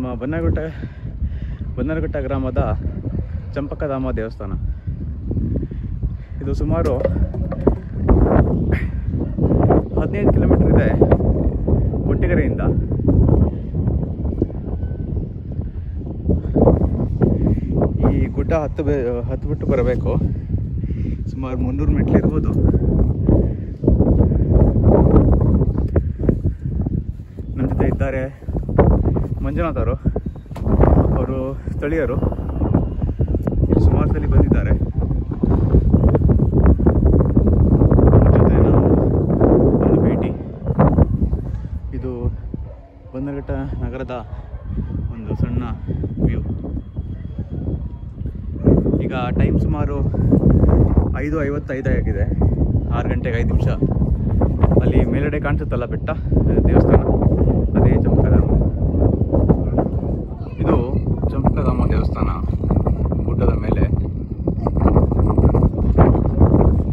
ನಮ್ಮ ಬನ್ನರಘಟ್ಟ ಗ್ರಾಮದ ಚಂಪಕಧಾಮ ದೇವಸ್ಥಾನ. ಇದು ಸುಮಾರು 15 ಕಿಲೋಮೀಟರ್ ಇದೆ ಕೊಟ್ಟಿಗೆರೆಯಿಂದ. ಈ ಗುಡ್ಡ ಹತ್ತುಬಿಟ್ಟು ಬರಬೇಕು. ಸುಮಾರು 300 ಮೆಟ್ಲು ಇರ್ಬೋದು. ನನ್ನ ಜೊತೆ ಇದ್ದಾರೆ ಮಂಜುನಾಥ್ ಅವರು ಸ್ಥಳೀಯರು. ಇಲ್ಲಿ ಸುಮಾರು ಸಲ ಬಂದಿದ್ದಾರೆ. ಅವ್ರ ಜೊತೆ ನಾವು ಒಂದು ಭೇಟಿ. ಇದು ಬನ್ನರಘಟ್ಟ ನಗರದ ಒಂದು ಸಣ್ಣ ವ್ಯೂ. ಈಗ ಟೈಮ್ ಸುಮಾರು 5:55 ಆಗಿದೆ. 6 ಗಂಟೆಗೆ 5 ನಿಮಿಷ. ಅಲ್ಲಿ ಮೇಲ್ಗಡೆ ಕಾಣಿಸುತ್ತಲ್ಲ ಬೆಟ್ಟ, ದೇವಸ್ಥಾನ, ಅದೇ ಚಂಪಕಧಾಮ. ಇದು ಚಂಪಕಧಾಮ ದೇವಸ್ಥಾನ ಗುಡ್ಡದ ಮೇಲೆ.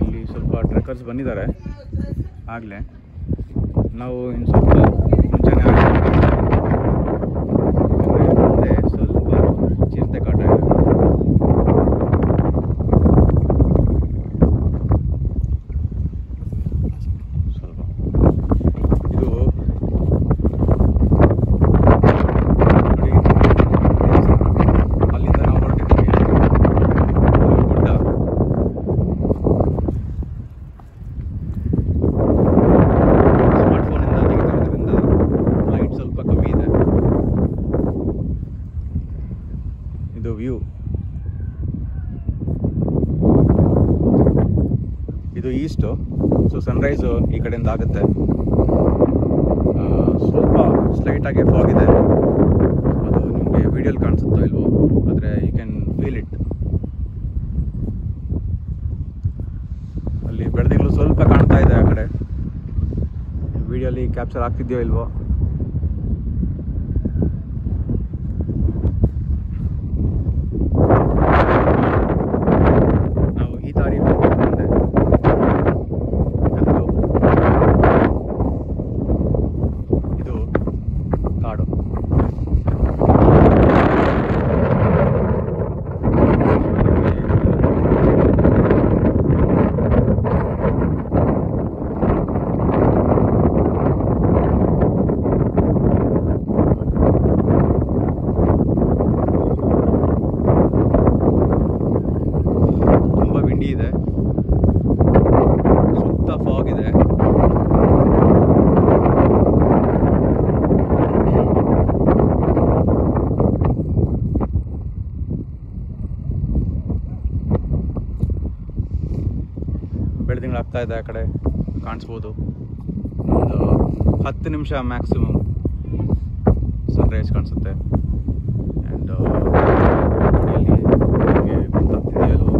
ಇಲ್ಲಿ ಸ್ವಲ್ಪ ಟ್ರೆಕ್ಕರ್ಸ್ ಬಂದಿದ್ದಾರೆ ಆಗಲೇ. ನಾವು ಇನ್ನು ಸ್ವಲ್ಪ ಮುಂಚೆನೇ ಮುಂದೆ ಸ್ವಲ್ಪ ಚಿರತೆ ಕಾಟ ಇದೆ. ವ್ಯೂ ಇದು ಈಸ್ಟು. ಸೊ ಸನ್ರೈಸು ಈ ಕಡೆಯಿಂದ ಆಗುತ್ತೆ. ಸ್ವಲ್ಪ ಸ್ಲೈಟಾಗಿ ಫಾಗ್ ಇದೆ. ಅದು ನಿಮಗೆ ವಿಡಿಯೋಲಿ ಕಾಣಿಸುತ್ತೋ ಇಲ್ವೋ, ಆದರೆ ಯು ಕ್ಯಾನ್ ಫೀಲ್ ಇಟ್. ಅಲ್ಲಿ ಬೆಳೆದಿಗಳು ಸ್ವಲ್ಪ ಕಾಣ್ತಾ ಇದೆ. ಆ ಕಡೆ ವಿಡಿಯೋಲಿ ಕ್ಯಾಪ್ಚರ್ ಆಗ್ತಿದೆಯೋ ಇಲ್ವೋ. ಇದೆ, ಸುತ್ತ ಫಾಗ್ ಇದೆ. ಬೆಳದಿಂಗಳಾಗ್ತಾ ಇದೆ. ಆ ಕಡೆ ಕಾಣಿಸ್ಬೋದು. ಒಂದು 10 ನಿಮಿಷ ಮ್ಯಾಕ್ಸಿಮಮ್ ಸನ್ರೈಸ್ ಕಾಣಿಸುತ್ತೆ. ಆ್ಯಂಡ್ ಗೊತ್ತಾಗ್ತಿದೆಯಲ್ಲೋ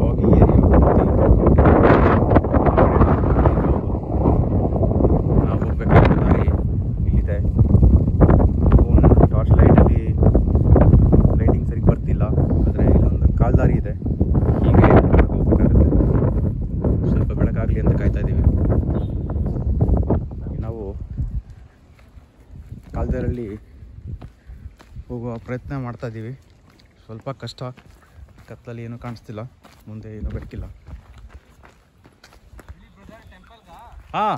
ಹೋಗಿ ನಾವು ಹೋಗ್ಬೇಕಾದ ದಾರಿ ಇಲ್ಲಿದೆ. ಟಾರ್ಚ್ ಲೈಟಲ್ಲಿ ಲೈಟಿಂಗ್ ಸರಿ ಬರ್ತಿಲ್ಲ, ಆದರೆ ಇಲ್ಲೊಂದು ಕಾಲ್ದಾರಿ ಇದೆ. ಹೀಗೆ ಹೋಗ್ಬೇಕಾಗುತ್ತೆ. ಸ್ವಲ್ಪ ಬೆಳಕಾಗಲಿ ಅಂತ ಕಾಯ್ತಾ ಇದ್ದೀವಿ. ನಾವು ಕಾಲ್ದಾರಲ್ಲಿ ಹೋಗುವ ಪ್ರಯತ್ನ ಮಾಡ್ತಾ ಇದ್ದೀವಿ. ಸ್ವಲ್ಪ ಕಷ್ಟ. ಕತ್ತಲಲ್ಲಿ ಏನೂ ಕಾಣಿಸ್ತಿಲ್ಲ, ಮುಂದೆ ಏನೂ ಬೆಳಕಿಲ್ಲ. ಹಾಂ,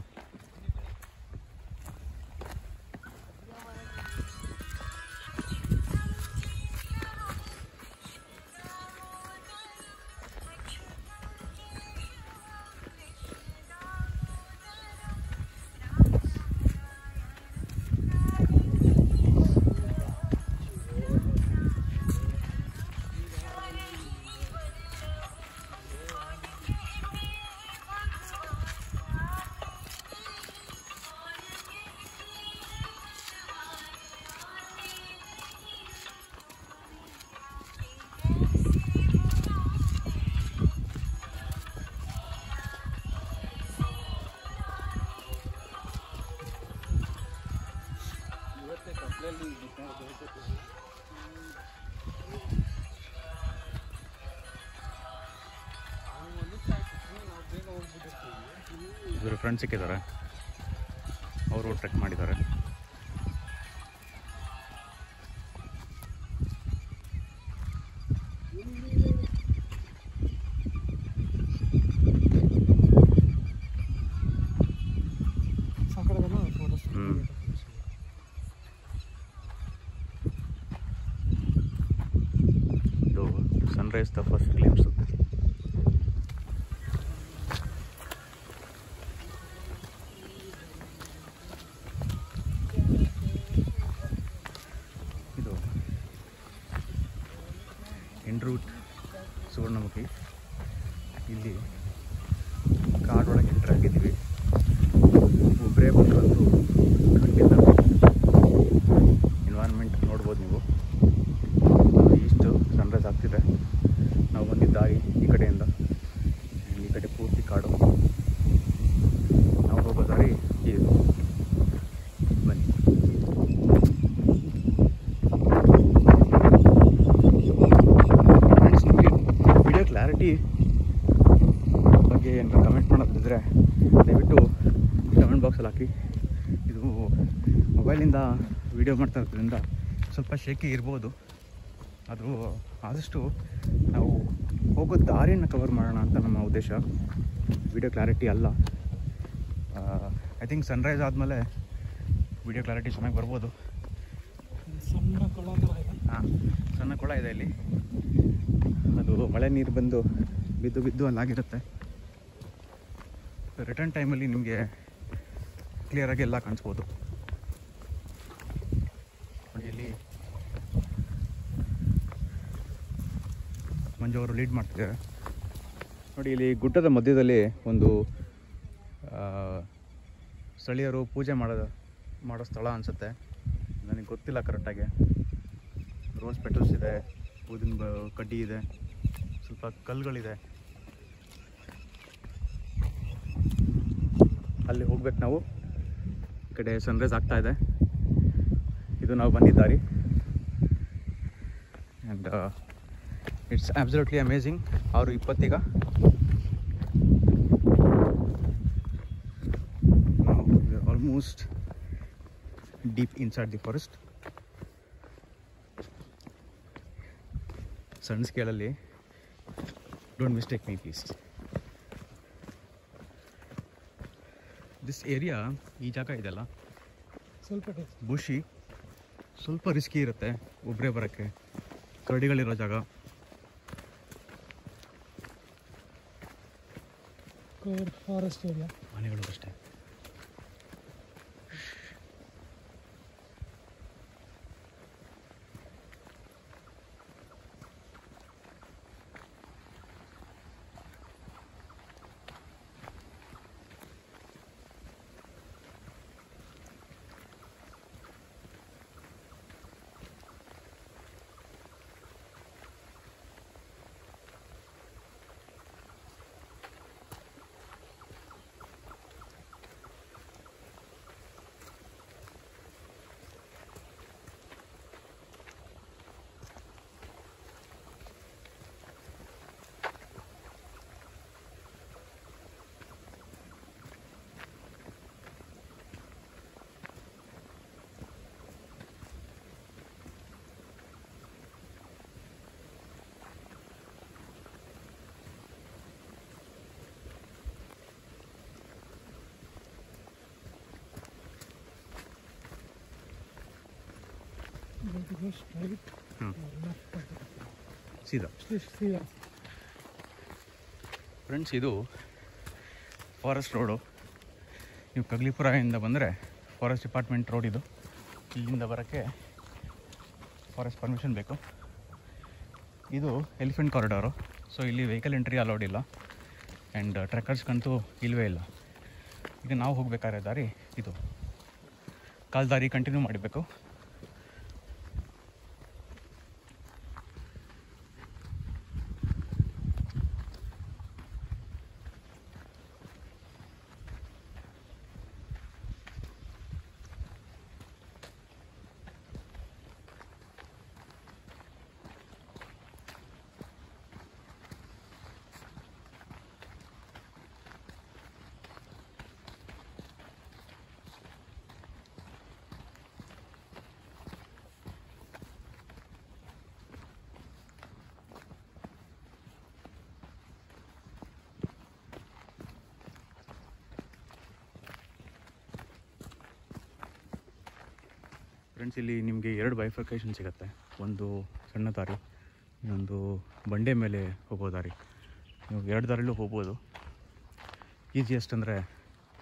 ಇವರು ಫ್ರೆಂಡ್ಸ್ ಸಿಕ್ಕಿದ್ದಾರೆ, ಅವರು ಟ್ರೆಕ್ ಮಾಡಿದ್ದಾರೆ. Sunrise the first glimpse. ಇದು ಎನ್ ರೂಟ್ ಸುವರ್ಣಮುಖಿ. ಇಲ್ಲಿ ಕಾಡೊಳಗೆ ಎಂಟ್ರ್ ಆಗಿದ್ದೀವಿ. ಒಬ್ಬರೇ ಬಂದ್ರಂತೂ ಖಂಡಿತ ಎನ್ವೈರ್ನ್ಮೆಂಟ್ ನೋಡ್ಬೋದು ನೀವು. ಇಷ್ಟು ಸನ್ರೈಸ್ ಆಗ್ತಿದೆ. ನಾವು ಬಂದಿದ್ದ ದಾರಿ ಈ ಕಡೆಯಿಂದ, ಈ ಕಡೆ ಪೂರ್ತಿ ಕಾಡು. ನಾವು ಹೋಗೋ ದಾರಿ ಇದು. ಬನ್ನಿ. ವಿಡಿಯೋ ಕ್ಲಾರಿಟಿ ಬಗ್ಗೆ ಏನಾರು ಕಮೆಂಟ್ ಮಾಡೋದಿದ್ರೆ ದಯವಿಟ್ಟು ಕಮೆಂಟ್ ಬಾಕ್ಸಲ್ಲಿ ಹಾಕಿ. ಇದು ಮೊಬೈಲಿಂದ ವಿಡಿಯೋ ಮಾಡ್ತಾ ಇರೋದ್ರಿಂದ ಸ್ವಲ್ಪ ಶೇಕಿ ಇರ್ಬೋದು. ಅದು ಆದಷ್ಟು ನಾವು ಹೋಗೋ ದಾರಿಯನ್ನು ಕವರ್ ಮಾಡೋಣ ಅಂತ ನಮ್ಮ ಉದ್ದೇಶ. ವಿಡಿಯೋ ಕ್ಲಾರಿಟಿ ಅಲ್ಲ. ಐ ಥಿಂಕ್ ಸನ್ರೈಸ್ ಆದಮೇಲೆ ವಿಡಿಯೋ ಕ್ಲಾರಿಟಿ ಚೆನ್ನಾಗಿ ಬರ್ಬೋದು. ಸಣ್ಣ ಕೊಳ ಇದೆ ಇಲ್ಲಿ. ಅದು ಮಳೆ ನೀರು ಬಂದು ಬಿದ್ದು ಅಲ್ಲಾಗಿರುತ್ತೆ. ರಿಟರ್ನ್ ಟೈಮಲ್ಲಿ ನಿಮಗೆ ಕ್ಲಿಯರಾಗಿ ಎಲ್ಲ ಕಾಣಿಸ್ಬೋದು. ನೋಡಿ, ಇಲ್ಲಿ ಮಂಜು ಅವರು ಲೀಡ್ ಮಾಡ್ತಿದ್ದಾರೆ. ನೋಡಿ, ಇಲ್ಲಿ ಗುಡ್ಡದ ಮಧ್ಯದಲ್ಲಿ ಒಂದು ಸ್ಥಳೀಯರು ಪೂಜೆ ಮಾಡೋ ಸ್ಥಳ ಅನಿಸುತ್ತೆ. ನನಗೆ ಗೊತ್ತಿಲ್ಲ ಕರೆಕ್ಟಾಗಿ. ರೋಸ್ ಪೆಟಲ್ಸ್ ಇದೆ, ಊದಿನ ಕಡ್ಡಿ ಇದೆ, ಸ್ವಲ್ಪ ಕಲ್ಲುಗಳಿದೆ. ಅಲ್ಲಿ ಹೋಗ್ಬೇಕು ನಾವು. ಈ ಕಡೆ ಸನ್ರೈಸ್ ಆಗ್ತಾ ಇದೆ. ಇದು ನಾವು ಬಂದಿದ್ದಾರಿ. And it's absolutely amazing. 6:20 ಈಗ. ನಾವು almost deep inside the forest. ಸಣ್ಣ ಸ್ಕೇಲಲ್ಲಿ, don't mistake me please. This area, ಈ ಜಾಗ ಇದೆಲ್ಲ ಸ್ವಲ್ಪ ಬುಷಿ, ಸ್ವಲ್ಪ ರಿಸ್ಕಿ ಇರುತ್ತೆ ಒಬ್ಬರೇ ಬರೋಕ್ಕೆ. ಕರಡಿಗಳಿರೋ ಜಾಗ. Forest area. ಮನೆಗಳು ಅಷ್ಟೇ. ಸೀದಾ ಫ್ರೆಂಡ್ಸ್, ಇದು ಫಾರೆಸ್ಟ್ ರೋಡು. ನೀವು ಕಗ್ಲಿಪುರದಿಂದ ಬಂದರೆ ಫಾರೆಸ್ಟ್ ಡಿಪಾರ್ಟ್ಮೆಂಟ್ ರೋಡ್ ಇದು. ಇಲ್ಲಿಂದ ಬರೋಕ್ಕೆ ಫಾರೆಸ್ಟ್ ಪರ್ಮಿಷನ್ ಬೇಕು. ಇದು ಎಲಿಫೆಂಟ್ ಕಾರಿಡಾರು. ಸೊ ಇಲ್ಲಿ ವೆಹಿಕಲ್ ಎಂಟ್ರಿ ಅಲೌಡ್ ಇಲ್ಲ. ಆ್ಯಂಡ್ ಟ್ರೆಕ್ಕರ್ಸ್ಗಂತೂ ಇಲ್ಲವೇ ಇಲ್ಲ. ಈಗ ನಾವು ಹೋಗಬೇಕಾದ್ರೆ ದಾರಿ ಇದು. ಕಾಲು ದಾರಿ ಕಂಟಿನ್ಯೂ ಮಾಡಬೇಕು. ಫ್ರೆಂಡ್ಸ್, ಇಲ್ಲಿ ನಿಮಗೆ 2 ಬೈಫರ್ಕೇಷನ್ ಸಿಗುತ್ತೆ. ಒಂದು ಸಣ್ಣ ದಾರಿ, ಇನ್ನೊಂದು ಬಂಡೆ ಮೇಲೆ ಹೋಗೋ ದಾರಿ. ನೀವು 2 ದಾರಿಲೂ ಹೋಗ್ಬೋದು. ಈಸಿಯೆಸ್ಟ್ ಅಂದರೆ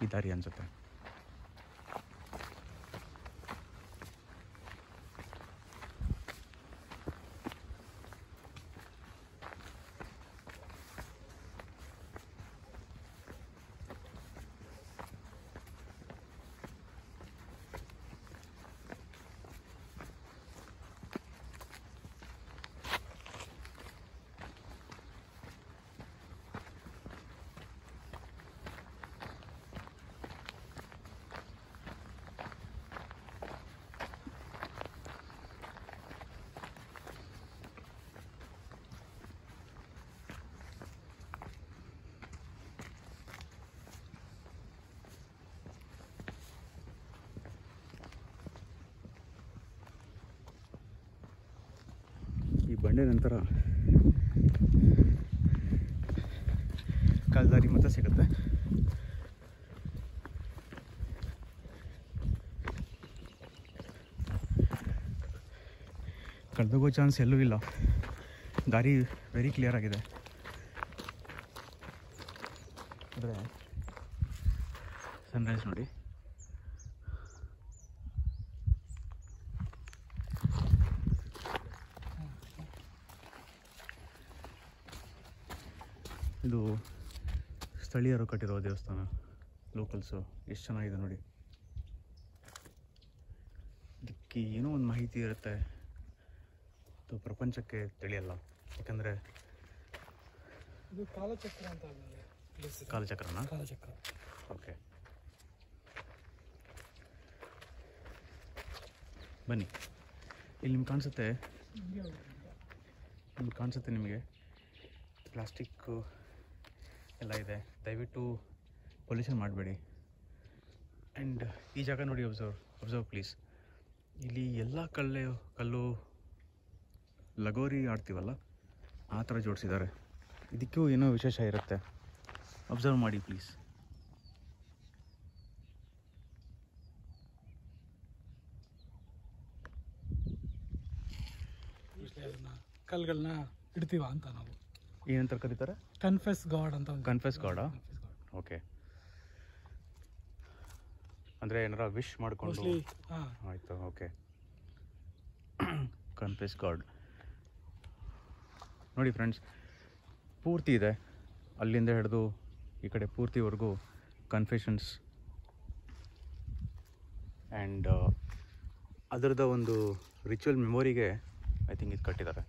ಈ ದಾರಿ ಅನಿಸುತ್ತೆ. ಈ ಬಂಡೆ ನಂತರ ಕಾಲ್ದಾರಿ ಮತ್ತೆ ಸಿಗುತ್ತೆ. ಕಳೆದೋಗೋ ಚಾನ್ಸ್ ಎಲ್ಲೂ ಇಲ್ಲ. ದಾರಿ ವೆರಿ ಕ್ಲಿಯರ್ ಆಗಿದೆ. ಆದರೆ ಸನ್ರೈಸ್ ನೋಡಿ. ಇದು ಸ್ಥಳೀಯರು ಕಟ್ಟಿರೋ ದೇವಸ್ಥಾನ, ಲೋಕಲ್ಸು. ಎಷ್ಟು ಚೆನ್ನಾಗಿದೆ ನೋಡಿ. ಇದಕ್ಕೆ ಏನೋ ಒಂದು ಮಾಹಿತಿ ಇರುತ್ತೆ, ಅದು ಪ್ರಪಂಚಕ್ಕೆ ತಿಳಿಯಲ್ಲ. ಯಾಕಂದರೆ ಇದು ಕಾಲಚಕ್ರ ಅಂತ. ಕಾಲಚಕ್ರನಾ? ಕಾಲಚಕ್ರ. ಓಕೆ, ಬನ್ನಿ. ಇಲ್ಲಿ ನಿಮ್ಗೆ ಕಾಣಿಸುತ್ತೆ ನಿಮಗೆ ಪ್ಲಾಸ್ಟಿಕ್ಕು ಎಲ್ಲ ಇದೆ. ದಯವಿಟ್ಟು ಪೊಲ್ಯೂಷನ್ ಮಾಡಬೇಡಿ. ಆ್ಯಂಡ್ ಈ ಜಾಗ ನೋಡಿ, ಅಬ್ಸರ್ವ್ ಪ್ಲೀಸ್. ಇಲ್ಲಿ ಎಲ್ಲ ಕಲ್ಲು ಲಗೋರಿ ಆಡ್ತೀವಲ್ಲ, ಆ ಥರ ಜೋಡಿಸಿದ್ದಾರೆ. ಇದಕ್ಕೂ ಏನೋ ವಿಶೇಷ ಇರುತ್ತೆ. ಅಬ್ಸರ್ವ್ ಮಾಡಿ ಪ್ಲೀಸ್. ಕಲ್ಗಳನ್ನ ಇಡ್ತೀವ ಅಂತ ನಾವು ಏನಂತ ಕರೀತಾರೆ? ಕನ್ಫೆಸ್ ಗಾಡ್ ಅಂತ. ಕನ್ಫೆಸ್ ಗಾಡಾ? ಓಕೆ. ಅಂದರೆ ಏನಾರ ವಿಶ್ ಮಾಡಿಕೊಂಡು? ಆಯಿತು, ಓಕೆ. ಕನ್ಫೆಸ್ ಗಾಡ್ ನೋಡಿ ಫ್ರೆಂಡ್ಸ್, ಪೂರ್ತಿ ಇದೆ. ಅಲ್ಲಿಂದ ಹಿಡಿದು ಈ ಕಡೆ ಪೂರ್ತಿವರೆಗೂ ಕನ್ಫೆಷನ್ಸ್. ಆ್ಯಂಡ್ ಅದರದ ಒಂದು ರಿಚುವಲ್ ಮೆಮೊರಿಗೆ ಐ ಥಿಂಕ್ ಇದು ಕಟ್ಟಿದ್ದಾರೆ.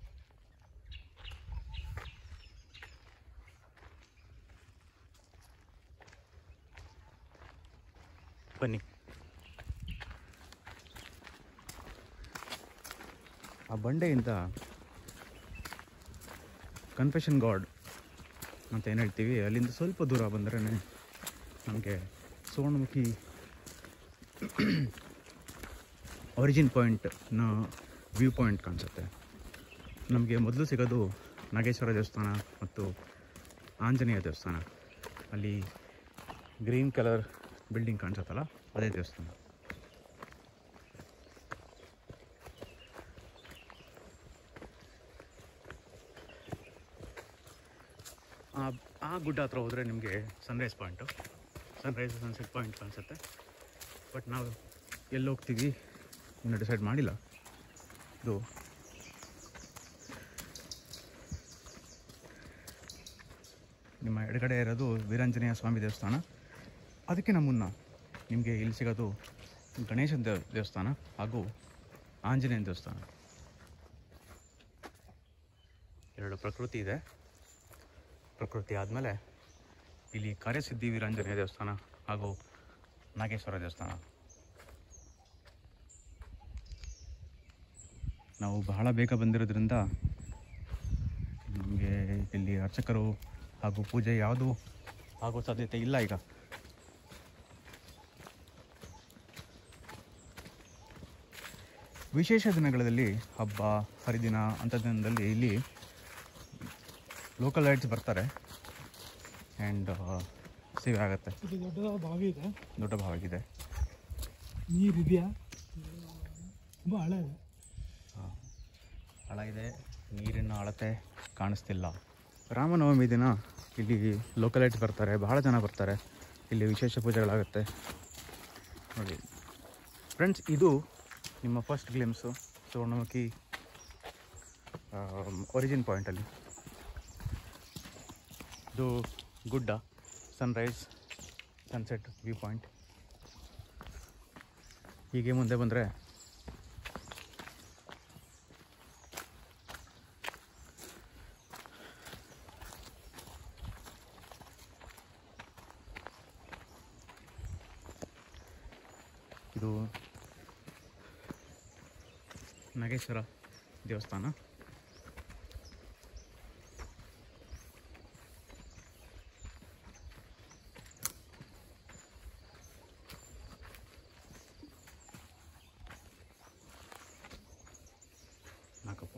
ಬನ್ನಿ. ಆ ಬಂಡೆಯಿಂದ ಕನ್ಫೆಷನ್ ಗಾಡ್ ಅಂತ ಏನು ಹೇಳ್ತೀವಿ, ಅಲ್ಲಿಂದ ಸ್ವಲ್ಪ ದೂರ ಬಂದರೆ ನಮಗೆ ಸುವರ್ಣಮುಖಿ ಒರಿಜಿನ್ ಪಾಯಿಂಟ್ನ ವ್ಯೂ ಪಾಯಿಂಟ್ ಕಾಣಿಸುತ್ತೆ. ನಮಗೆ ಮೊದಲು ಸಿಗೋದು ನಾಗೇಶ್ವರ ದೇವಸ್ಥಾನ ಮತ್ತು ಆಂಜನೇಯ ದೇವಸ್ಥಾನ. ಅಲ್ಲಿ ಗ್ರೀನ್ ಕಲರ್ ಬಿಲ್ಡಿಂಗ್ ಕಾಣಿಸುತ್ತಲ್ಲ, ಅದೇ ದೇವಸ್ಥಾನ. ಆ ಗುಡ್ಡ ಹತ್ರ ಹೋದರೆ ನಿಮಗೆ ಸನ್ರೈಸ್ ಸನ್ಸೆಟ್ ಪಾಯಿಂಟ್ ಕಾಣಿಸುತ್ತೆ. ಬಟ್ ನಾವು ಎಲ್ಲಿ ಹೋಗ್ತೀವಿ ಇನ್ನೂ ಡಿಸೈಡ್ ಮಾಡಿಲ್ಲ. ಇದು ನಿಮ್ಮ ಎಡಗಡೆ ಇರೋದು ವೀರಾಂಜನೇಯ ಸ್ವಾಮಿ ದೇವಸ್ಥಾನ. ಅದಕ್ಕಿಂತ ಮುನ್ನ ನಿಮಗೆ ಇಲ್ಲಿ ಸಿಗೋದು ಗಣೇಶನ ದೇವಸ್ಥಾನ ಹಾಗೂ ಆಂಜನೇಯನ ದೇವಸ್ಥಾನ. ಎರಡು ಪ್ರಕೃತಿ ಇದೆ. ಪ್ರಕೃತಿ ಆದಮೇಲೆ ಇಲ್ಲಿ ಕಾರ್ಯಸಿದ್ಧಿ ವೀರಾಂಜನೇಯ ದೇವಸ್ಥಾನ ಹಾಗೂ ನಾಗೇಶ್ವರ ದೇವಸ್ಥಾನ. ನಾವು ಬಹಳ ಬೇಗ ಬಂದಿರೋದ್ರಿಂದ ನಮಗೆ ಇಲ್ಲಿ ಅರ್ಚಕರು ಹಾಗೂ ಪೂಜೆ ಯಾವುದೂ ಆಗೋ ಸಾಧ್ಯತೆ ಇಲ್ಲ. ಈಗ ವಿಶೇಷ ದಿನಗಳಲ್ಲಿ, ಹಬ್ಬ ಹರಿದಿನ ಅಂಥ ದಿನದಲ್ಲಿ ಇಲ್ಲಿ ಲೋಕಲ್ ಲೈಟ್ಸ್ ಬರ್ತಾರೆ ಆ್ಯಂಡ್ ಸೇವೆ ಆಗುತ್ತೆ. ದೊಡ್ಡ ಬಾವಿ ಇದೆ. ದೊಡ್ಡ ಬಾವಿಗಿದೆ. ನೀರಿದೆಯಾ? ತುಂಬ ಹಳೆ ಇದೆ. ಹಳ ಇದೆ, ನೀರಿನ ಅಳತೆ ಕಾಣಿಸ್ತಿಲ್ಲ. ರಾಮನವಮಿ ದಿನ ಇಲ್ಲಿ ಲೋಕಲೈಟ್ಸ್ ಬರ್ತಾರೆ, ಬಹಳ ಜನ ಬರ್ತಾರೆ. ಇಲ್ಲಿ ವಿಶೇಷ ಪೂಜೆಗಳಾಗುತ್ತೆ ನೋಡಿ ಫ್ರೆಂಡ್ಸ್. ಇದು ನಿಮ್ಮ ಫಸ್ಟ್ ಗ್ಲಿಮ್ಸು ಸುವರ್ಣಮುಖಿ ಒರಿಜಿನ್ ಪಾಯಿಂಟಲ್ಲಿ. ಇದು ಗುಡ್ಡ, ಸನ್ರೈಸ್ ಸನ್ಸೆಟ್ ವ್ಯೂ ಪಾಯಿಂಟ್. ಹೀಗೆ ಮುಂದೆ ಬಂದರೆ ಇದು ನಾಗೇಶ್ವರ ದೇವಸ್ಥಾನ. ನಾಗಪ್ಪ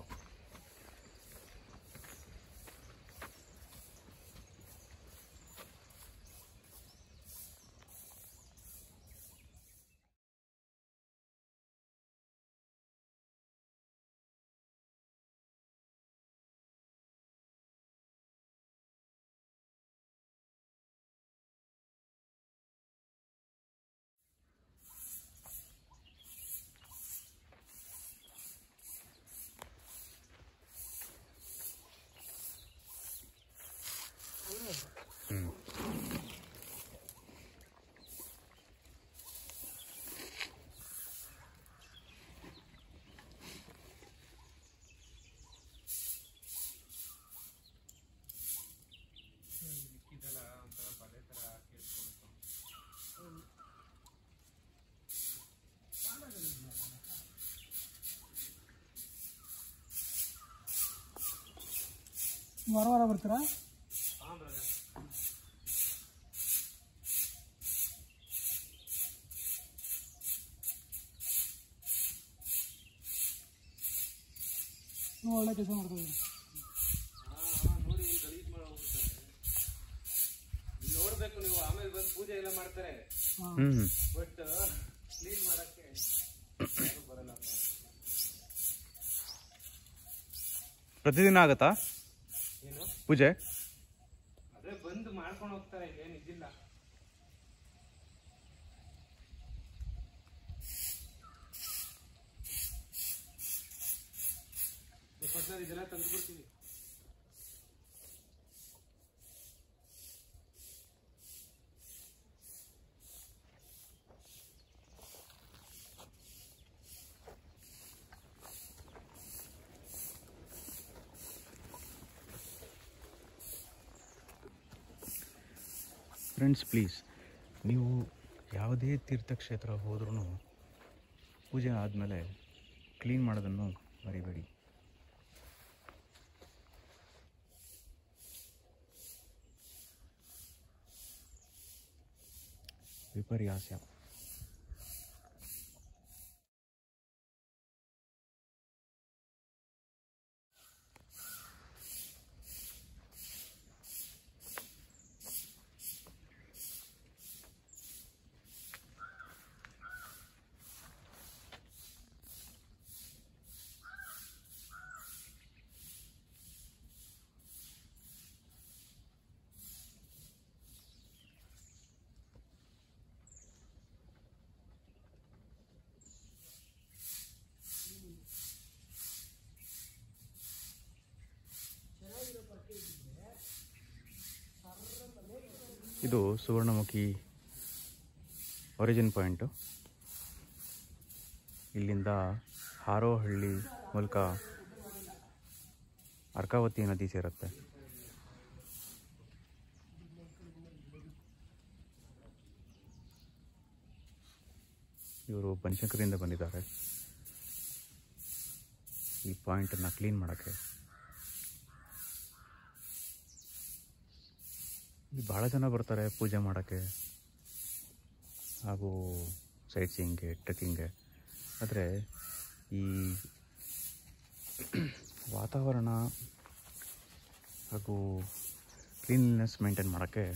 ವಾರ ಬರ್ತೀರಾ? ಒಳ್ಳೆ ಕೆಲಸ ಮಾಡ್ತಾ ಇದ್ದೀವಿ. ನೋಡ್ಬೇಕು ನೀವು, ಆಮೇಲೆ ಬಂದು ಪೂಜೆ ಎಲ್ಲ ಮಾಡ್ತಾರೆ, ಬಟ್ ಕ್ಲೀನ್ ಮಾಡಕ್ಕೆ ಬರಲ್ಲ. ಪ್ರತಿದಿನ ಆಗತ್ತಾ ಏನು ಪೂಜೆ? ಅದೇ ಬಂದು ಮಾಡ್ಕೊಂಡು ಹೋಗ್ತಾರೆ, ಏನು ಇದಿಲ್ಲ. ಇದೆಲ್ಲ ತಂದು ಬಿಡ್ತೀವಿ. ಫ್ರೆಂಡ್ಸ್ ಪ್ಲೀಸ್, ನೀವು ಯಾವುದೇ ತೀರ್ಥಕ್ಷೇತ್ರ ಹೋದ್ರೂ ಪೂಜೆ ಆದಮೇಲೆ ಕ್ಲೀನ್ ಮಾಡೋದನ್ನು ಮರಿಬೇಡಿ. ವಿಪರ್ಯಾಸ. ಇದು ಸುವರ್ಣಮುಖಿ ಒರಿಜಿನ್ ಪಾಯಿಂಟು. ಇಲ್ಲಿಂದ ಹಾರೋಹಳ್ಳಿ ಮೂಲಕ ಅರ್ಕಾವತಿ ನದಿ ಸೇರುತ್ತೆ. ಇವರು ಬನಶಂಕರಿಯಿಂದ ಬಂದಿದ್ದಾರೆ ಈ ಪಾಯಿಂಟನ್ನು ಕ್ಲೀನ್ ಮಾಡೋಕ್ಕೆ. ಭಾಳ ಜನ ಬರ್ತಾರೆ ಪೂಜೆ ಮಾಡೋಕ್ಕೆ ಹಾಗೂ ಸೈಟ್ ಸೀಯಿಂಗ್ಗೆ, ಟ್ರೆಕ್ಕಿಂಗ್ಗೆ. ಆದರೆ ಈ ವಾತಾವರಣ ಹಾಗೂ ಕ್ಲೀನ್ನೆಸ್ ಮೇಂಟೈನ್ ಮಾಡೋಕ್ಕೆ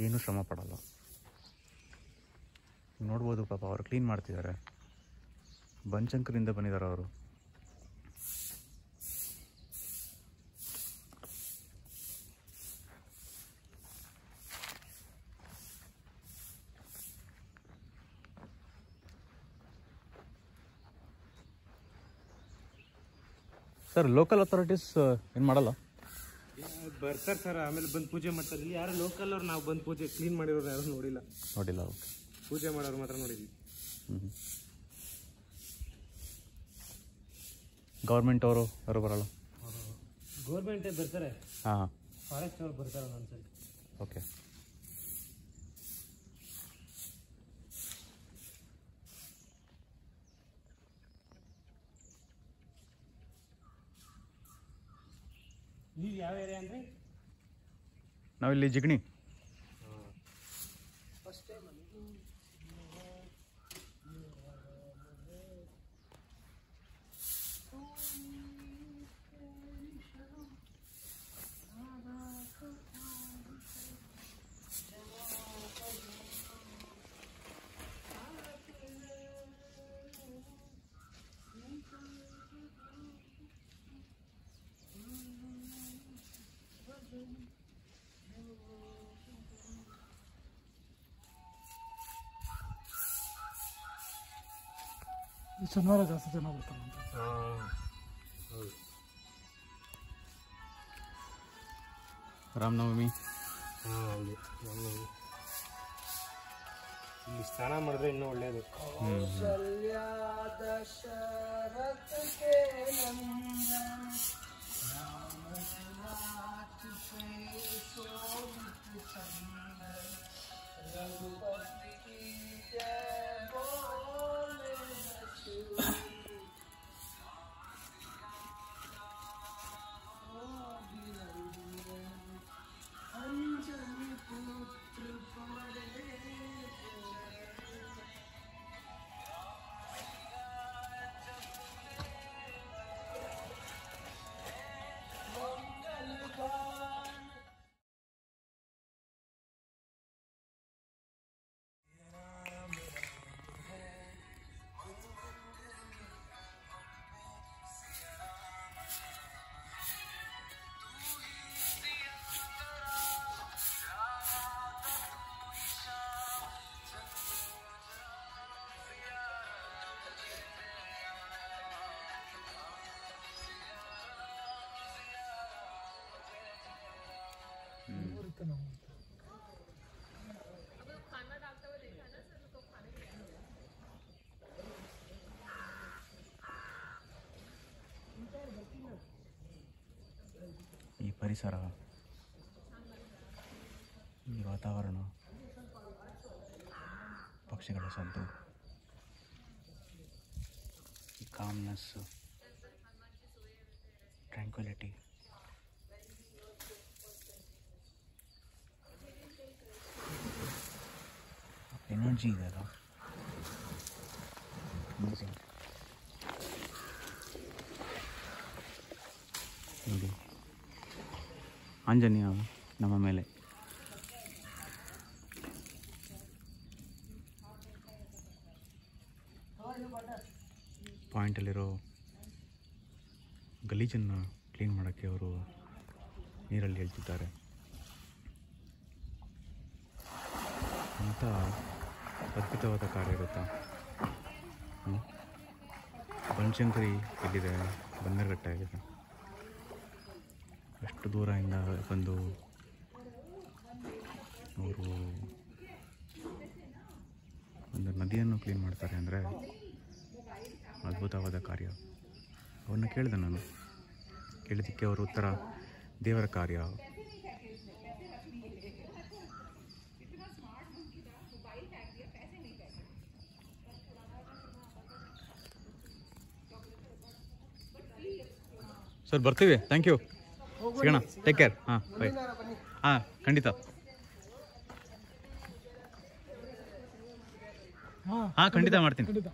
ಏನೂ ಶ್ರಮ ಪಡಲ್ಲ. ನೋಡ್ಬೋದು ಪಾಪ ಅವರು ಕ್ಲೀನ್ ಮಾಡ್ತಿದ್ದಾರೆ. ಬನಶಂಕರಿಂದ ಬಂದಿದ್ದಾರೆ ಅವರು. ಸರ್ ಲೋಕಲ್ ಅಥಾರಿಟೀಸ್ ಏನು ಮಾಡಲ್ಲ? ಬರ್ತಾರೆ ಸರ್, ಆಮೇಲೆ ಬಂದು ಪೂಜೆ ಮಾಡ್ತಾರೆ. ಇಲ್ಲಿ ಯಾರು ಲೋಕಲ್ ಅವ್ರು ನಾವು ಬಂದು ಪೂಜೆ ಕ್ಲೀನ್ ಮಾಡಿರೋರು ಯಾರು ನೋಡಿಲ್ಲ. ಓಕೆ. ಪೂಜೆ ಮಾಡೋರು ಮಾತ್ರ ನೋಡಿದ್ವಿ. ಗೌರ್ಮೆಂಟ್ ಅವರು ಯಾರು ಬರಲ್ಲ? ಗೌರ್ಮೆಂಟೇ ಬರ್ತಾರೆ, ಹಾಂ ಫಾರೆಸ್ಟ್ ಅವ್ರು ಬರ್ತಾರೆ ಒಂದೊಂದ್ಸರಿ. ಓಕೆ. ನೀವು ಯಾವ ಏರಿಯಾ ಅಂದರೆ? ನಾವಿಲ್ಲಿ ಜಿಗಣಿ. ಶನಿವಾರ ಜಾಸ್ತಿ ಜನ ಬರ್ತಾರೆ ಅಂತ. ರಾಮನವಮಿ. ಹೌದು, ಇಲ್ಲಿ ಸ್ನಾನ ಮಾಡಿದ್ರೆ ಇನ್ನೂ ಒಳ್ಳೆಯದು. ಈ ಪರಿಸರ, ಈ ವಾತಾವರಣ, ಪಕ್ಷಿಗಳ ಸದ್ದು, ಈ ಕಾಮ್ನೆಸ್ಸು, ಟ್ರ್ಯಾಂಕ್ವಿಲಿಟಿ, ಎನರ್ಜಿ ಇದೆಯಲ್ಲ, ಅಮೇಜಿಂಗ್. ನೋಡಿ ಆಂಜನೇಯ ನಮ್ಮ ಮೇಲೆ. ಪಾಯಿಂಟಲ್ಲಿರೋ ಗಲೀಜನ್ನು ಕ್ಲೀನ್ ಮಾಡೋಕ್ಕೆ ಅವರು ನೀರಲ್ಲಿ ಹೇಳ್ತಿದ್ದಾರೆ. ಅಂಥ ಅದ್ಭುತವಾದ ಕಾರ್ಯ ಇರುತ್ತಾ. ಬನಶಂಕರಿ ಇಲ್ಲಿದೆ, ಬನ್ನರ್ಘಟ್ಟ ಇದೆ. ಅಷ್ಟು ದೂರದಿಂದ ಬಂದು ಅವರು ಒಂದು ನದಿಯನ್ನು ಕ್ಲೀನ್ ಮಾಡ್ತಾರೆ ಅಂದರೆ ಅದ್ಭುತವಾದ ಕಾರ್ಯ. ಅವನ್ನ ಕೇಳಿದೆ ನಾನು. ಕೇಳಿದ್ದಕ್ಕೆ ಅವರ ಉತ್ತರ ದೇವರ ಕಾರ್ಯ. ಸರ್ ಬರ್ತೀವಿ, ಥ್ಯಾಂಕ್ ಯು, ಸಿಗೋಣ, ಟೇಕ್ ಕೇರ್. ಹಾಂ ಬೈ. ಹಾಂ ಖಂಡಿತ. ಹಾಂ ಖಂಡಿತ ಮಾಡ್ತೀನಿ. ಖಂಡಿತ.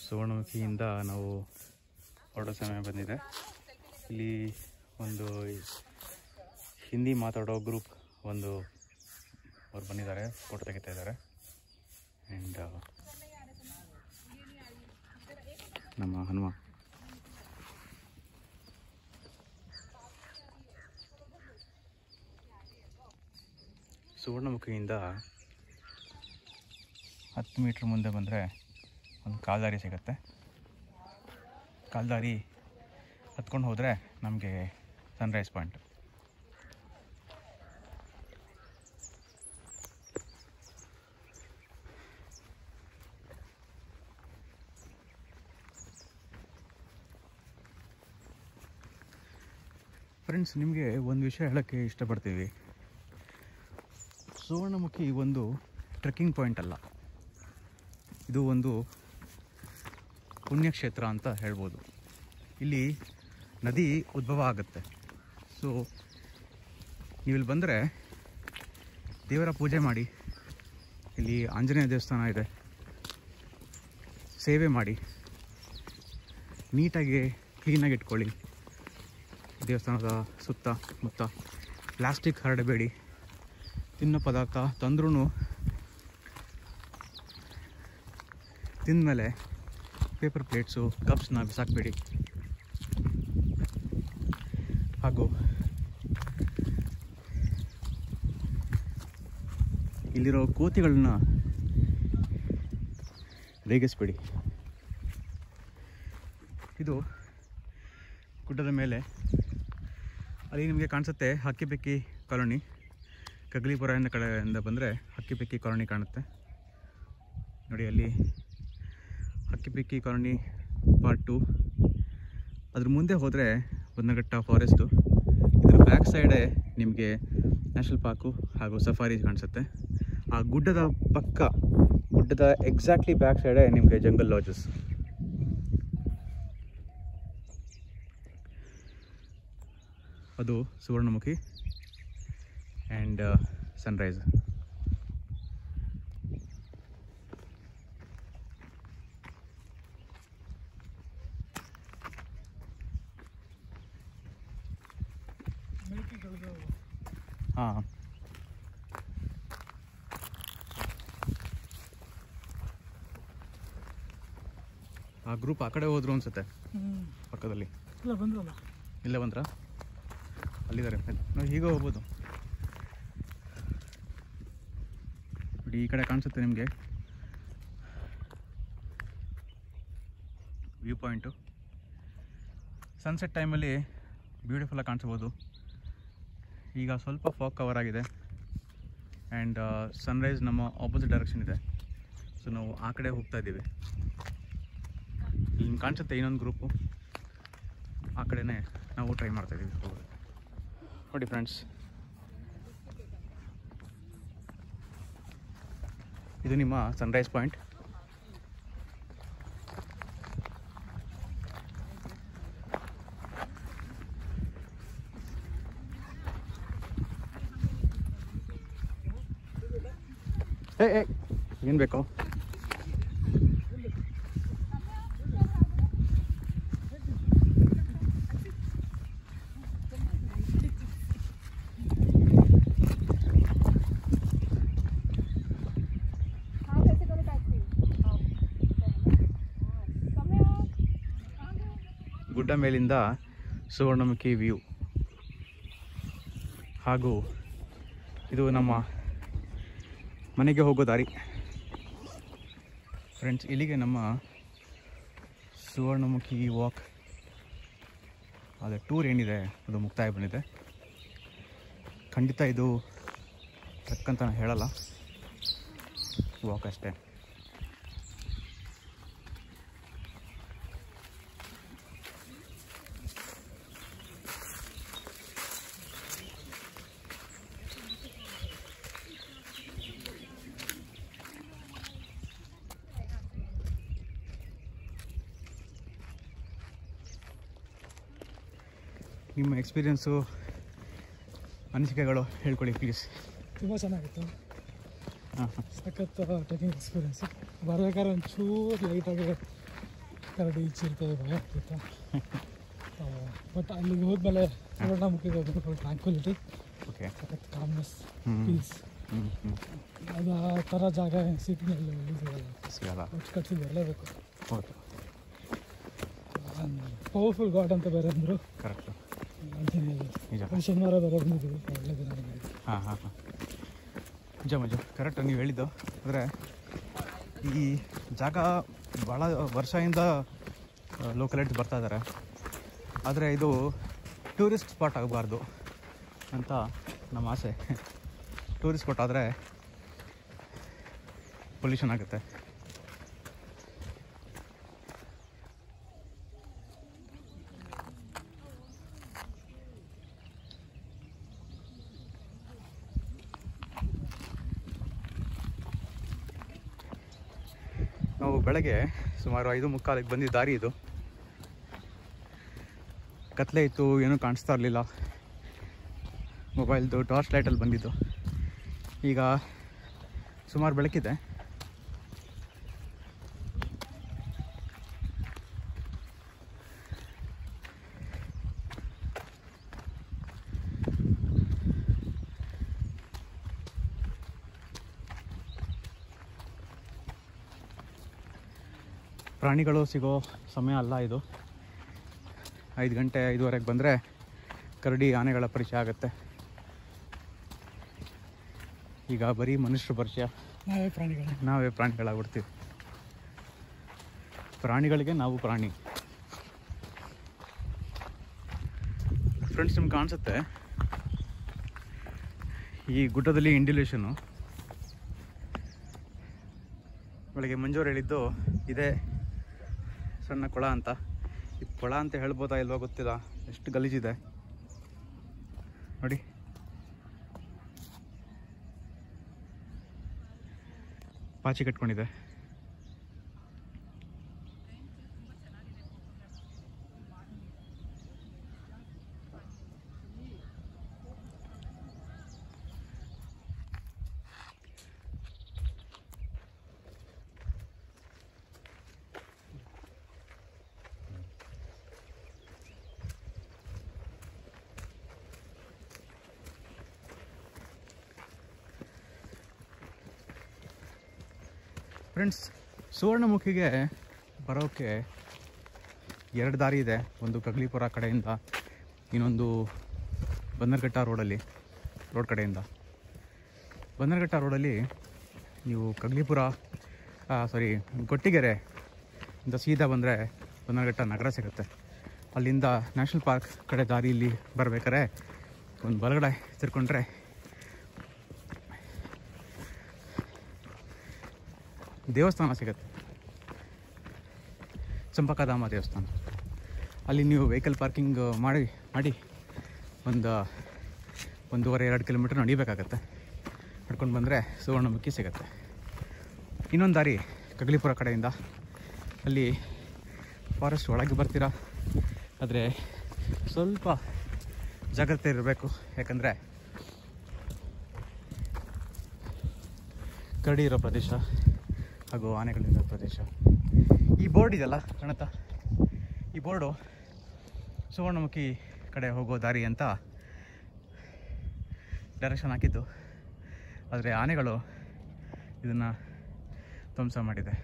ಸುವರ್ಣಮುಖಿಯಿಂದ ನಾವು ಹೊರಡೋ ಸಮಯ ಬಂದಿದೆ. ಇಲ್ಲಿ ಒಂದು ಹಿಂದಿ ಮಾತಾಡೋ ಗ್ರೂಪ್ ಒಂದು ಅವ್ರು ಬಂದಿದ್ದಾರೆ, ಫೋಟೋ ತೆಗಿತಾ ಇದ್ದಾರೆ. ಆ್ಯಂಡ್ ನಮ್ಮ ಹನುಮ ಸುವರ್ಣಮುಖಿಯಿಂದ 10 ಮೀಟ್ರ್ ಮುಂದೆ ಬಂದರೆ ಒಂದು ಕಾಲ್ದಾರಿ ಸಿಗುತ್ತೆ. ಕಾಲ್ದಾರಿ ಹತ್ಕೊಂಡು ಹೋದರೆ ನಮಗೆ ಸನ್ರೈಸ್ ಪಾಯಿಂಟ್. ಫ್ರೆಂಡ್ಸ್, ನಿಮಗೆ ಒಂದು ವಿಷಯ ಹೇಳೋಕ್ಕೆ ಇಷ್ಟಪಡ್ತೀವಿ. ಸುವರ್ಣಮುಖಿ ಒಂದು ಟ್ರೆಕ್ಕಿಂಗ್ ಪಾಯಿಂಟ್ ಅಲ್ಲ, ಇದು ಒಂದು ಪುಣ್ಯಕ್ಷೇತ್ರ ಅಂತ ಹೇಳ್ಬೋದು. ಇಲ್ಲಿ ನದಿ ಉದ್ಭವ ಆಗುತ್ತೆ. ಸೊ ನೀವಿಲ್ಲಿ ಬಂದರೆ ದೇವರ ಪೂಜೆ ಮಾಡಿ, ಇಲ್ಲಿ ಆಂಜನೇಯ ದೇವಸ್ಥಾನ ಇದೆ, ಸೇವೆ ಮಾಡಿ, ನೀಟಾಗಿ ಕ್ಲೀನಾಗಿ ಇಟ್ಕೊಳ್ಳಿ. ದೇವಸ್ಥಾನದ ಸುತ್ತ ಮುತ್ತ ಪ್ಲಾಸ್ಟಿಕ್ ಹರಡಬೇಡಿ. ತಿನ್ನೋ ಪದಾರ್ಥ ತಂದ್ರೂ ತಿಂದಮೇಲೆ ಪೇಪರ್ ಪ್ಲೇಟ್ಸು ಕಪ್ಸ್ನ ಬಿಸಾಕಬೇಡಿ. ಹಾಗೂ ಇಲ್ಲಿರೋ ಕೋತಿಗಳನ್ನ ರೇಗಿಸ್ಬೇಡಿ. ಇದು ಗುಡ್ಡದ ಮೇಲೆ, ಅಲ್ಲಿ ನಿಮಗೆ ಕಾಣಿಸುತ್ತೆ ಹಕ್ಕಿಬೆಕ್ಕಿ ಕಾಲೋನಿ. ಕಗ್ಲಿಪುರ ಕಡೆಯಿಂದ ಬಂದರೆ ಹಕ್ಕಿಬೆಕ್ಕಿ ಕಾಲೋನಿ ಕಾಣುತ್ತೆ ನೋಡಿ. ಅಲ್ಲಿ ಹಕ್ಕಿಬೆಕ್ಕಿ ಕಾಲೋನಿ ಪಾರ್ಟ್ 2. ಅದ್ರ ಮುಂದೆ ಹೋದರೆ ಬನ್ನಘಟ್ಟ ಫಾರೆಸ್ಟು. ಇದ್ರ ಬ್ಯಾಕ್ ಸೈಡೇ ನಿಮಗೆ ನ್ಯಾಷನಲ್ ಪಾರ್ಕು ಹಾಗೂ ಸಫಾರಿ ಕಾಣಿಸುತ್ತೆ. ಆ ಗುಡ್ಡದ ಪಕ್ಕ, ಗುಡ್ಡದ ಎಕ್ಸಾಕ್ಟ್ಲಿ ಬ್ಯಾಕ್ ಸೈಡೇ ನಿಮಗೆ ಜಂಗಲ್ ಲಾಜಸ್. ಅದು ಸುವರ್ಣಮುಖಿ ಆ್ಯಂಡ್ ಸನ್ರೈಸ್. ಹಾಂ, ಆ ಗ್ರೂಪ್ ಆ ಕಡೆ ಹೋದ್ರು ಅನ್ಸುತ್ತೆ. ಪಕ್ಕದಲ್ಲಿ ಇಲ್ಲೇ ಬಂದ್ರಾ? ಅಲ್ಲಿದ್ದಾರೆ. ನಾವು ಹೀಗೆ ಹೋಗ್ಬೋದು ನೋಡಿ. ಈ ಕಡೆ ಕಾಣಿಸುತ್ತೆ ನಿಮಗೆ ವ್ಯೂ ಪಾಯಿಂಟು. ಸನ್ಸೆಟ್ ಟೈಮಲ್ಲಿ ಬ್ಯೂಟಿಫುಲ್ಲಾಗಿ ಕಾಣಿಸ್ಬೋದು. ಈಗ ಸ್ವಲ್ಪ ಫಾಗ್ ಕವರ್ ಆಗಿದೆ ಆ್ಯಂಡ್ ಸನ್ರೈಸ್ ನಮ್ಮ ಆಪೋಸಿಟ್ ಡೈರೆಕ್ಷನ್ ಇದೆ. ಸೊ ನಾವು ಆ ಕಡೆ ಹೋಗ್ತಾ ಇದ್ದೀವಿ. ಇಲ್ಲಿ ಕಾಣಿಸುತ್ತೆ ಇನ್ನೊಂದು ಗ್ರೂಪು, ಆ ಕಡೆನೇ ನಾವು ಟ್ರೈ ಮಾಡ್ತಾಯಿದ್ದೀವಿ ಹೋಗೋದು. ನೋಡಿ ಫ್ರೆಂಡ್ಸ್, ಇದು ನಿಮ್ಮ ಸನ್ರೈಸ್ ಪಾಯಿಂಟ್. ಏನು ಬೇಕೋ? ಗುಡ್ಡ ಮೇಲಿಂದ ಸುವರ್ಣಮುಖಿ ವ್ಯೂ. ಹಾಗೂ ಇದು ನಮ್ಮ ಮನೆಗೆ ಹೋಗೋ ದಾರಿ. ಫ್ರೆಂಡ್ಸ್, ಇಲ್ಲಿಗೆ ನಮ್ಮ ಸುವರ್ಣಮುಖಿ ವಾಕ್ ಅದೇ ಟೂರ್ ಏನಿದೆ ಅದು ಮುಕ್ತಾಯ ಬಂದಿದೆ. ಖಂಡಿತ ಇದು ಟ್ರೆಕ್ ಅಂತ ನಾನು ಹೇಳಲ್ಲ, ವಾಕ್ ಅಷ್ಟೇ. ನಿಮ್ಮ ಎಕ್ಸ್ಪೀರಿಯೆನ್ಸು, ಅನಿಸಿಕೆಗಳು ಹೇಳ್ಕೊಳ್ಳಿ ಪ್ಲೀಸ್. ತುಂಬ ಚೆನ್ನಾಗಿತ್ತು. ಸಖತ್ ಟ್ರೆಕಿಂಗ್ ಎಕ್ಸ್ಪೀರಿಯೆನ್ಸು. ಬರ್ಬೇಕಾದ್ರೆ ಒಂಚೂರು ಲೈಟಾಗಿ ಕರಡಿ ಈಚಿರ್ತದೆ, ಭಯ ಆಗ್ತಿತ್ತು. ಬಟ್ ಅಲ್ಲಿಗೆ ಹೋದ್ಮೇಲೆ ಸುವರ್ಣಮುಖಿಗೆ ಹೋಗ್ಬೇಕು, ಫುಲ್ ಟ್ರ್ಯಾಂಕ್ವಿಲಿಟಿ, ಓಕೆ, ಸಖತ್ ಕಾಮ್ನೆಸ್, ಪೀಸ್. ಅದು ಆ ಥರ ಜಾಗ ಸಿಟಿನಲ್ಲಿ ಸಿಗಲ್ಲ. ಕಟ್ಸಿ ಬರಲೇಬೇಕು. ಹೌದು, ಪವರ್ಫುಲ್ ಗಾಡ್ ಅಂತ ಬೇರೆ ಅಂದರು. ಕರೆಕ್ಟು, ಶನಿವಾರ ಬೇರೆ ಬಂದಿದ್ದೀವಿ, ಒಳ್ಳೆ ದಿನ. ಹಾಂ ಹಾಂ ಹಾಂ. ಮಂಜು ಕರೆಕ್ಟ್ ನೀವು ಹೇಳಿದ್ದು. ಅಂದರೆ ಈ ಜಾಗ ಭಾಳ ವರ್ಷದಿಂದ ಲೋಕಲೈಟ್ಸ್ ಬರ್ತಾ ಇದ್ದಾರೆ, ಆದರೆ ಇದು ಟೂರಿಸ್ಟ್ ಸ್ಪಾಟ್ ಆಗಬಾರ್ದು ಅಂತ ನಮ್ಮ ಆಸೆ. ಟೂರಿಸ್ಟ್ ಸ್ಪಾಟ್ ಆದರೆ ಪೊಲ್ಯೂಷನ್ ಆಗುತ್ತೆ. ನಾವು ಬೆಳಗ್ಗೆ ಸುಮಾರು 5:45 ಬಂದಿದ್ದ ದಾರಿ ಇದು. ಕತ್ಲೆ ಇತ್ತು, ಏನೂ ಕಾಣಿಸ್ತಾ ಇರಲಿಲ್ಲ. ಮೊಬೈಲ್ದು ಟಾರ್ಚ್ ಲೈಟಲ್ಲಿ ಬಂದಿದ್ದು. ಈಗ ಸುಮಾರು ಬೆಳಕಿದೆ. ಪ್ರಾಣಿಗಳು ಸಿಗೋ ಸಮಯ ಅಲ್ಲ ಇದು. 5 ಗಂಟೆ 5:15 ಬಂದರೆ ಕರಡಿ ಆನೆಗಳ ಪರಿಚಯ ಆಗುತ್ತೆ. ಈಗ ಬರೀ ಮನುಷ್ಯರ ಪರಿಚಯ, ನಾವೇ ಪ್ರಾಣಿಗಳಾಗ್ಬಿಡ್ತೀವಿ. ಪ್ರಾಣಿಗಳಿಗೆ ನಾವು ಪ್ರಾಣಿ. ಫ್ರೆಂಡ್ಸ್, ನಿಮ್ಗೆ ಕಾಣಿಸುತ್ತೆ ಈ ಗುಡ್ಡದಲ್ಲಿ ಇಂಡ್ಯುಲೇಷನ್ನು. ಬೆಳಗ್ಗೆ ಮಂಜೂರು ಹೇಳಿದ್ದು ಇದೇ ಸಣ್ಣ ಕೊಳ ಅಂತ. ಈ ಕೊಳ ಅಂತ ಹೇಳ್ಬೋದಾ ಇಲ್ವಾ ಗೊತ್ತಿಲ್ಲ, ಎಷ್ಟು ಗಲೀಜಿದೆ ನೋಡಿ. ಪಾಚಿ ಕಟ್ಕೊಂಡಿದೆ. ಫ್ರೆಂಡ್ಸ್, ಸುವರ್ಣಮುಖಿಗೆ ಬರೋಕ್ಕೆ 2 ದಾರಿ ಇದೆ. ಒಂದು ಕಗ್ಲಿಪುರ ಕಡೆಯಿಂದ, ಇನ್ನೊಂದು ಬನ್ನರ್ಘಟ್ಟ ರೋಡ್ ಕಡೆಯಿಂದ. ಬನ್ನರ್ಘಟ್ಟ ರೋಡಲ್ಲಿ ನೀವು ಕೊಟ್ಟಿಗೆರೆ ಇಂದ ಸೀದಾ ಬಂದರೆ ಬನ್ನರ್ಘಟ್ಟ ನಗರ ಸಿಗುತ್ತೆ. ಅಲ್ಲಿಂದ ನ್ಯಾಷನಲ್ ಪಾರ್ಕ್ ಕಡೆ ದಾರಿಯಲ್ಲಿ ಬರಬೇಕಾದ್ರೆ ಒಂದು ಬಲಗಡೆ ತಿರ್ಕೊಂಡ್ರೆ ದೇವಸ್ಥಾನ ಸಿಗುತ್ತೆ, ಚಂಪಕಧಾಮ ದೇವಸ್ಥಾನ. ಅಲ್ಲಿ ನೀವು ವೆಹಿಕಲ್ ಪಾರ್ಕಿಂಗ್ ಮಾಡಿ 1.5-2 ಕಿಲೋಮೀಟರ್ ನಡಿಬೇಕಾಗತ್ತೆ. ನಡ್ಕೊಂಡು ಬಂದರೆ ಸುವರ್ಣಮುಖಿ ಸಿಗುತ್ತೆ. ಇನ್ನೊಂದು ದಾರಿ ಕಗ್ಲಿಪುರ ಕಡೆಯಿಂದ, ಅಲ್ಲಿ ಫಾರೆಸ್ಟ್ ಒಳಗೆ ಬರ್ತೀರಾ, ಆದರೆ ಸ್ವಲ್ಪ ಜಾಗ್ರತೆ ಇರಬೇಕು. ಯಾಕಂದರೆ ಕರಡಿ ಇರೋ ಪ್ರದೇಶ ಹಾಗೂ ಆನೆಗಳಿರೋ ಪ್ರದೇಶ. ಈ ಬೋರ್ಡ್ ಇದೆಯಲ್ಲ ಕಾಣುತ್ತಾ, ಈ ಬೋರ್ಡು ಸುವರ್ಣಮುಖಿ ಕಡೆ ಹೋಗೋ ದಾರಿ ಅಂತ ಡೈರೆಕ್ಷನ್ ಹಾಕಿದ್ದು. ಆದರೆ ಆನೆಗಳು ಇದನ್ನು ಧ್ವಂಸ ಮಾಡಿದೆ.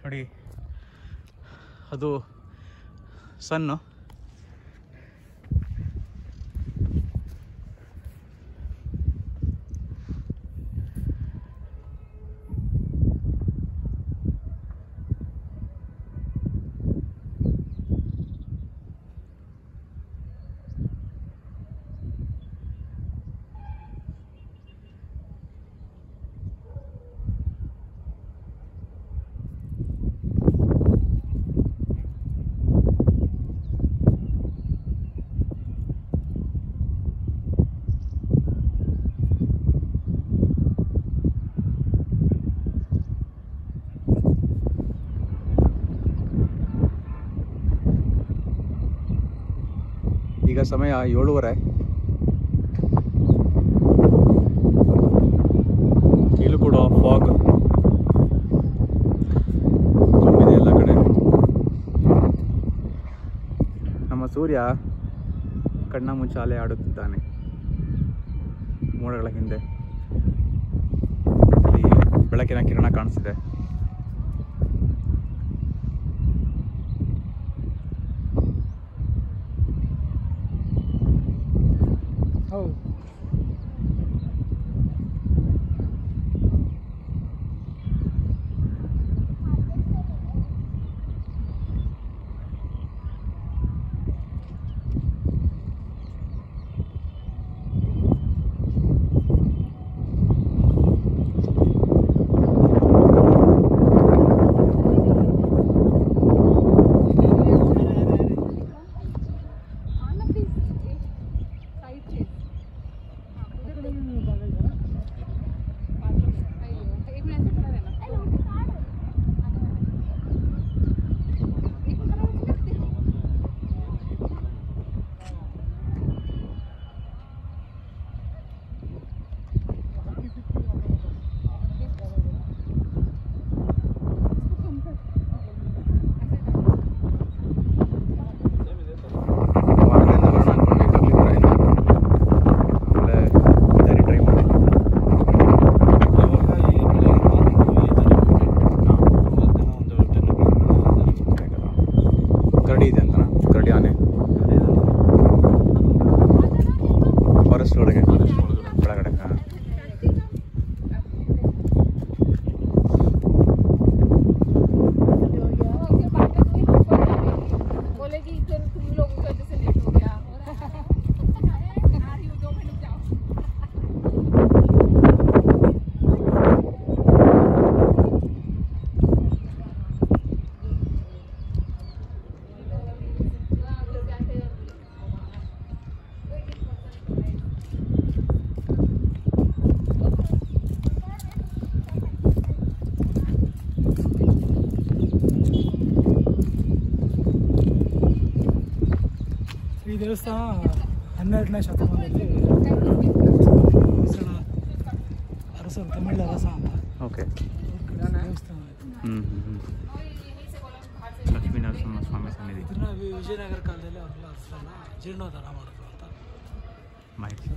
ನೋಡಿ, ಅದು ಸನ್ನು. ಈಗ ಸಮಯ 7:30. ಇಲ್ಲೂ ಕೂಡ ಫಾಗ್ ತುಂಬಿದೆ ಎಲ್ಲ ಕಡೆ. ನಮ್ಮ ಸೂರ್ಯ ಕಣ್ಣ ಮುಚ್ಚಾಲೆ ಆಡುತ್ತಿದ್ದಾನೆ ಮೋಡಗಳ ಹಿಂದೆ. ಇಲ್ಲಿ ಬೆಳಕಿನ ಕಿರಣ ಕಾಣಿಸ್ತಿದೆ. ಈ ದೇವಸ್ಥಾನ 12ನೇ ಶತಮಾನದಲ್ಲಿ ಹೊಯ್ಸಳ ಅರಸರು, ತಮಿಳ್ ಅರಸ ಅಂತ ಓಕೆ. ದೇವಸ್ಥಾನ. ಲಕ್ಷ್ಮೀನರಸಿಂಹ ಸ್ವಾಮಿ ಸನ್ನಿಧಿ. ಇದನ್ನ ವಿಜಯನಗರ ಕಾಲದಲ್ಲಿ ಅವರೆಲ್ಲ ಅರಸರನ್ನ ಜೀರ್ಣೋದ್ಧಾರ ಮಾಡಿದ್ರು ಅಂತ ಮಾಹಿತಿ.